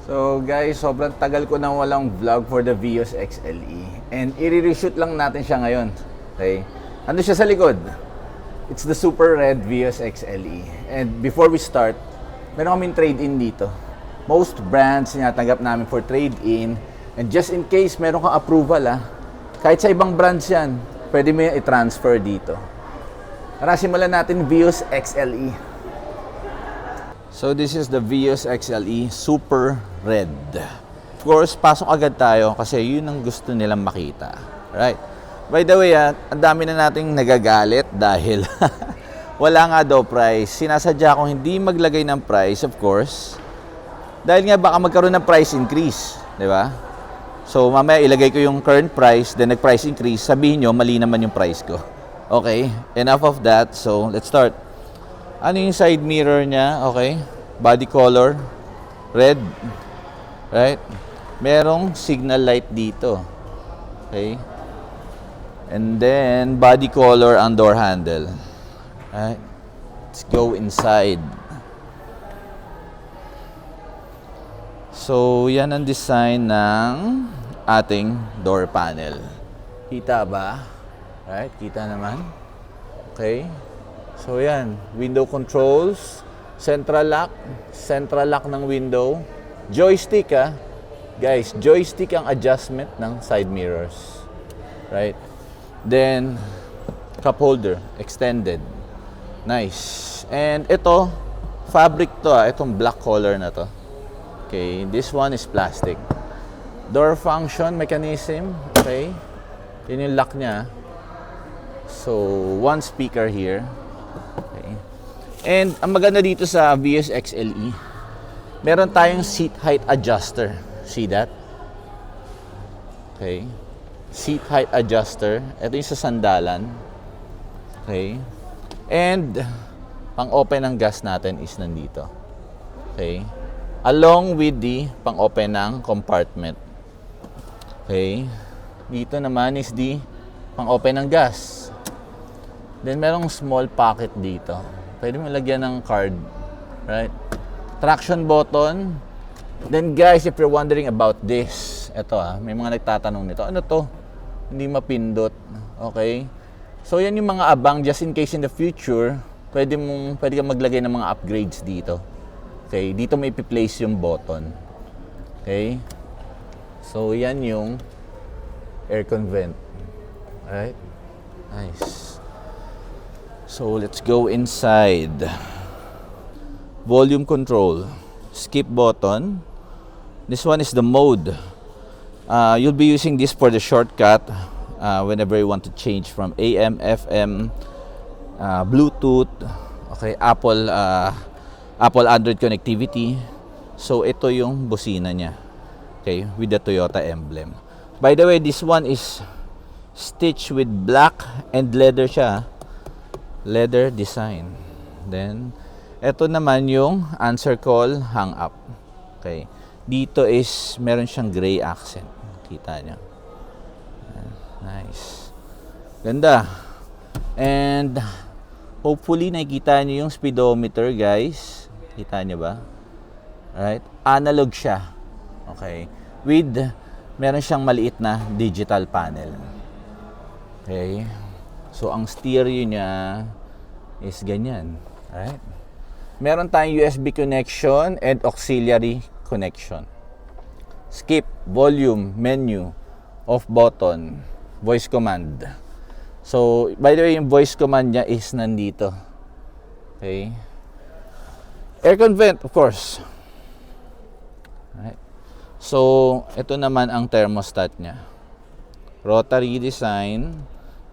So guys, sobrang tagal ko nang walang vlog for the Vios XLE. And i-reshoot lang natin siya ngayon. Okay? Ano siya sa likod? It's the Super Red Vios XLE. And before we start, meron kaming trade-in dito. Most brands tinatanggap namin for trade-in. And just in case meron kang approval kahit sa ibang brands yan, pwede mo yan i-transfer dito. Tara, simulan natin Vios XLE. So this is the Vios XLE Super Red. Of course, pasok agad tayo kasi yun ang gusto nilang makita. Right? By the way, ang dami na nating nagagalit dahil wala nga daw price. Sinasadya kong hindi maglagay ng price, of course. Dahil nga baka magkaroon ng price increase. Di ba? So mamaya ilagay ko yung current price, then nag-price increase. Sabihin nyo, mali naman yung price ko. Okay? Enough of that. So let's start. Ano yung side mirror niya? Okay. Body color. Red. Right? Merong signal light dito. Okay. And then, body color ang door handle. Right? Let's go inside. So, yan ang design ng ating door panel. Kita ba? Right? Kita naman. Okay. So yan, window controls, central lock ng window, joystick guys, joystick ang adjustment ng side mirrors, right? Then, cup holder, extended, nice. And ito, fabric to itong black color na to. Okay, this one is plastic. Door function mechanism, okay? Yun yung lock niya. So, one speaker here. Okay. And ang maganda dito sa Vios XLE, meron tayong seat height adjuster. See that? Okay. Seat height adjuster. Ito yung sa sandalan. Okay. And pang-open ng gas natin is nandito. Okay. Along with the pang-open ng compartment. Okay. Dito naman is the pang-open ng gas. Then, merong small pocket dito. Pwede mo lagyan ng card. Right? Traction button. Then, guys, if you're wondering about this, ito may mga nagtatanong nito. Ano to? Hindi mapindot. Okay? So, yan yung mga abang just in case in the future, pwede kang maglagay ng mga upgrades dito. Okay? Dito may ipi-place yung button. Okay? So, yan yung aircon vent. Alright? Nice. So, let's go inside. Volume control. Skip button. This one is the mode. You'll be using this for the shortcut whenever you want to change from AM, FM, Bluetooth, okay, Apple Android connectivity. So, ito yung busina niya. Okay, with the Toyota emblem. By the way, this one is stitched with black and leather siya. Leather design. Then, ito naman yung answer call hang up. Okay. Dito is, meron siyang gray accent. Kita niyo. Nice. Ganda. And, hopefully, nakikita niyo yung speedometer, guys. Kita niyo ba? Alright. Analog siya. Okay. With, meron siyang maliit na digital panel. Okay. So, ang stereo niya is ganyan. Right? Meron tayong USB connection and auxiliary connection. Skip, volume, menu, off button, voice command. So, by the way, yung voice command niya is nandito. Okay? Aircon vent, of course. Right? So, ito naman ang thermostat niya. Rotary design.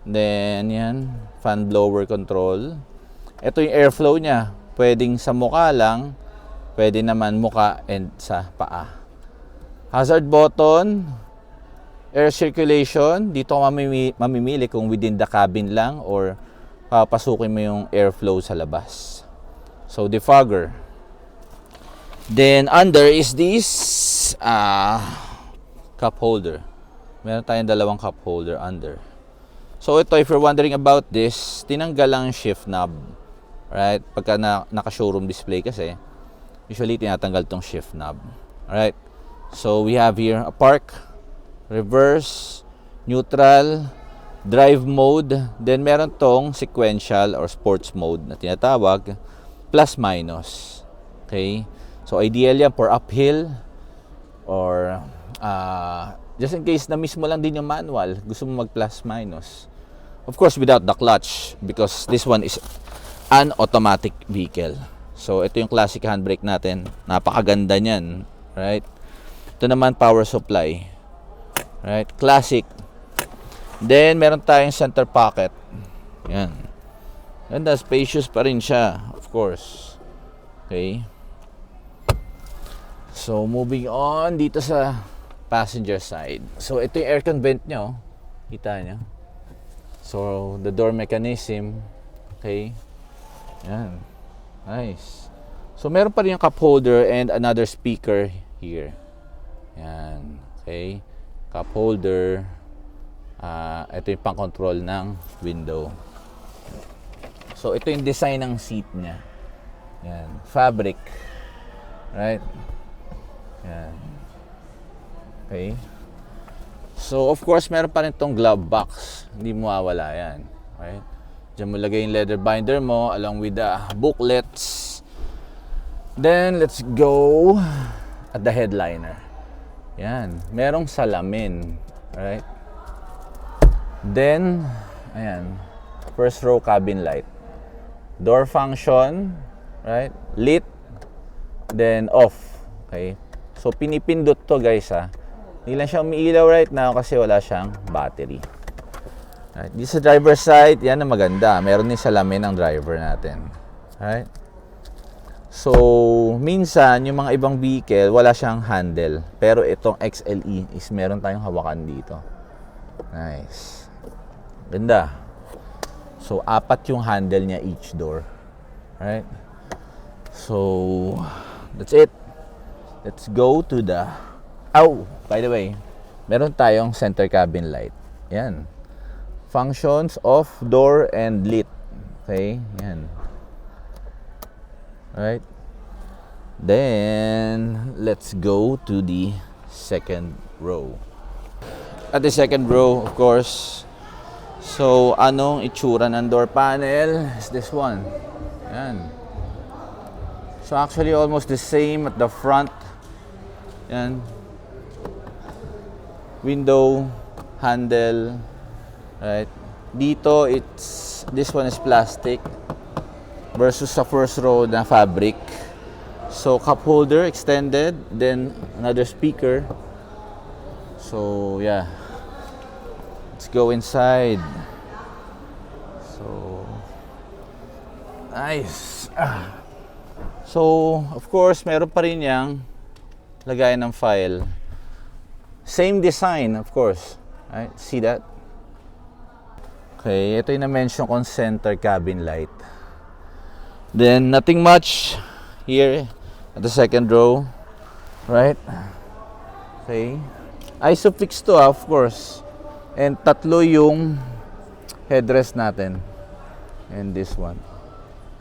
Then, yan, fan blower control. Ito yung airflow niya. Pwedeng sa mukha lang, pwede naman mukha and sa paa. Hazard button, air circulation. Dito ka mamimili kung within the cabin lang or papasukin mo yung airflow sa labas. So, defogger. Then, under is this cup holder. Meron tayong dalawang cup holder under. So ito, if you're wondering about this, tinanggal lang yung shift knob. Right? Pagka naka-showroom display kasi, usually tinatanggal tong shift knob. Alright? So we have here a park, reverse, neutral, drive mode, then meron tong sequential or sports mode na tinatawag, plus minus. Okay? So ideal yan for uphill or just in case na miss mo lang din yung manual, gusto mo mag plus minus. Of course without the clutch because this one is an automatic vehicle. So ito yung classic handbrake natin. Napakaganda niyan, right? Ito naman power supply. Right? Classic. Then, meron tayong center pocket. Yan. Ganda, spacious pa rin siya, of course. Okay. So, moving on dito sa passenger side. So, ito yung aircon vent nyo. Kita nyo. So, the door mechanism. Okay. Yan. Nice. So, meron pa rin yung cup holder and another speaker here. Yan. Okay. Cup holder. Ito yung pang-control ng window. So, ito yung design ng seat niya. Yan. Fabric. Right? Yan. Okay. So, of course, meron pa rin itong glove box. Hindi mo mawala yan. Right? Diyan mo lagay yung leather binder mo along with the booklets. Then, let's go at the headliner. Yan. Merong salamin. Right? Then, ayan, first row cabin light. Door function, right? Lit, then off. Okay? So, pinipindot to guys ha. Hindi lang siya umiilaw right now kasi wala siyang battery. Right? Dito sa driver side, yan ang maganda. Meron din salamin ang driver natin. Right? So, minsan, yung mga ibang vehicle, wala siyang handle. Pero itong XLE is meron tayong hawakan dito. Nice. Ganda. So, 4 yung handle niya each door. Right? So, that's it. Let's go to the... Oh, by the way, meron tayong center cabin light. Yan. Functions off, door, and lit. Okay? Yan. Right? Then, let's go to the second row. At the second row, of course, so, anong itsura ng door panel is this one. Yan. So, actually, almost the same at the front. Yan. Window, handle, right? Dito, this one is plastic versus sa first row na fabric. So, cup holder extended, then another speaker. So, yeah. Let's go inside. So, nice. So, of course, meron pa rin yang lagayan ng file. Same design, of course. Right? See that? Okay, ito yung na-mention kong center cabin light. Then, nothing much here at the second row. Right? Okay. Isofix to, of course. And 3 yung headrest natin. And this one.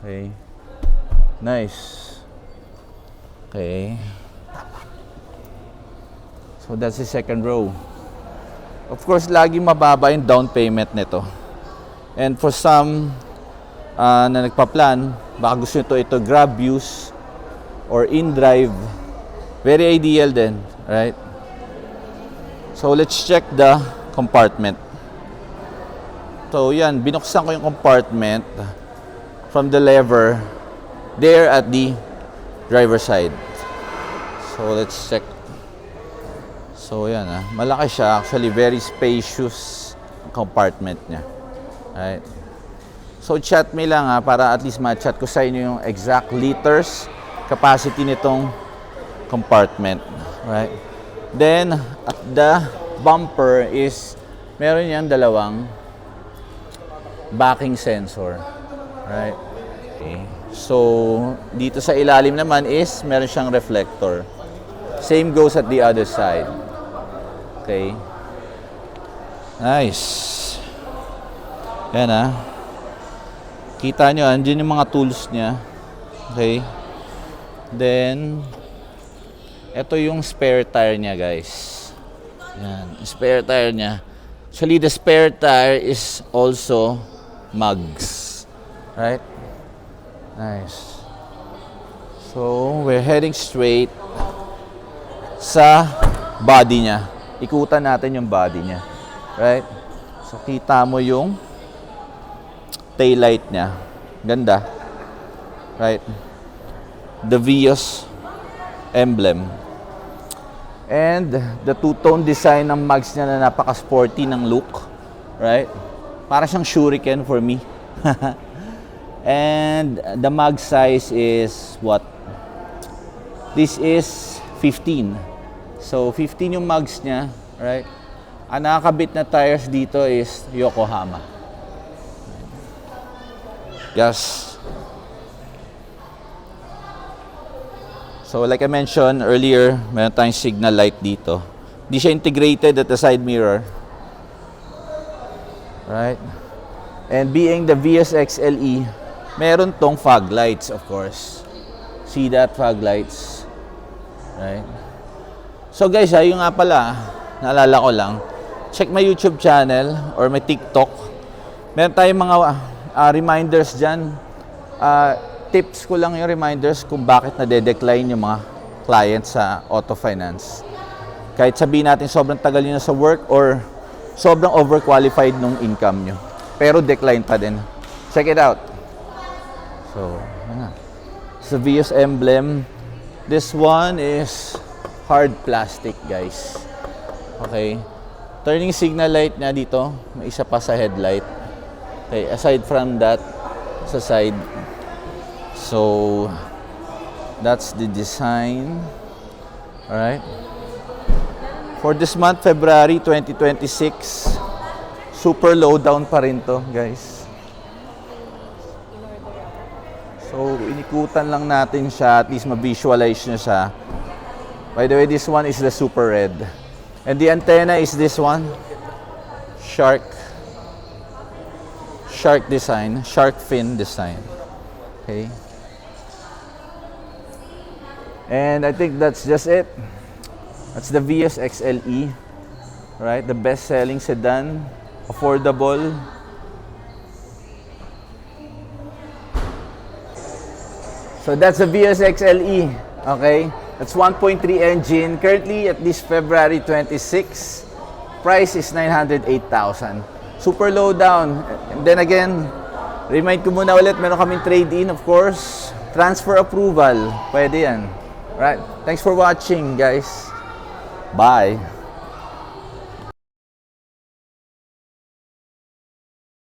Okay. Nice. Okay. So that's the second row. Of course, lagi mababa yung down payment nito. And for some na nagpa-plan, baka gusto nito ito grab use or in-drive. Very ideal din, right? So let's check the compartment. So yan, binuksan ko yung compartment from the lever there at the driver side. So let's check. So yan malaki siya, actually very spacious compartment niya. Right? So chat me lang para at least ma-chat ko sa inyo yung exact liters capacity nitong compartment. Right? Then at the bumper is meron yan 2 backing sensor. Right? Okay. So dito sa ilalim naman is meron siyang reflector. Same goes at the other side. Okay. Nice. Yan Kita nyo, andyan yung mga tools niya. Okay. Then, Ito yung spare tire niya, guys. Yan, spare tire niya. Actually, the spare tire is also mugs. Right? Nice. So, we're heading straight sa body niya. Ikutan natin yung body niya. Right? So, kita mo yung taillight niya. Ganda. Right? The Vios emblem. And the two-tone design ng mugs niya na napaka-sporty ng look. Right? Para siyang shuriken for me. And the mug size is what? This is 15. So, 15 yung mugs niya, right? Ang nakakabit na tires dito is Yokohama. Yes. So, like I mentioned earlier, meron tayong signal light dito. Hindi siya integrated at the side mirror. Right? And being the Vios XLE, meron tong fog lights, of course. See that fog lights? Right? So guys, yung nga pala, naalala ko lang, check my YouTube channel or my TikTok. Meron tayong mga reminders dyan. Tips ko lang yung reminders kung bakit nade-decline yung mga clients sa auto finance. Kahit sabihin natin sobrang tagal nyo na sa work or sobrang overqualified nung income nyo. Pero decline pa din. Check it out. So, ano. Sa Vios emblem. This one is hard plastic, guys. Okay. Turning signal light niya dito. May isa pa sa headlight. Okay. Aside from that, sa side. So, that's the design. Alright. For this month, February 2026, super low down pa rin to, guys. So, inikutan lang natin siya, at least ma-visualize nyo siya. By the way, this one is the super red. And the antenna is this one. Shark design. Shark fin design. Okay. And I think that's just it. That's the Vios XLE. Right? The best-selling sedan. Affordable. So that's the Vios XLE, okay? That's 1.3 engine, currently at this February 26. Price is 908,000. Super low down. And then again, remind ko muna ulit, meron kaming trade-in, of course. Transfer approval, pwede yan. Right? Thanks for watching, guys. Bye.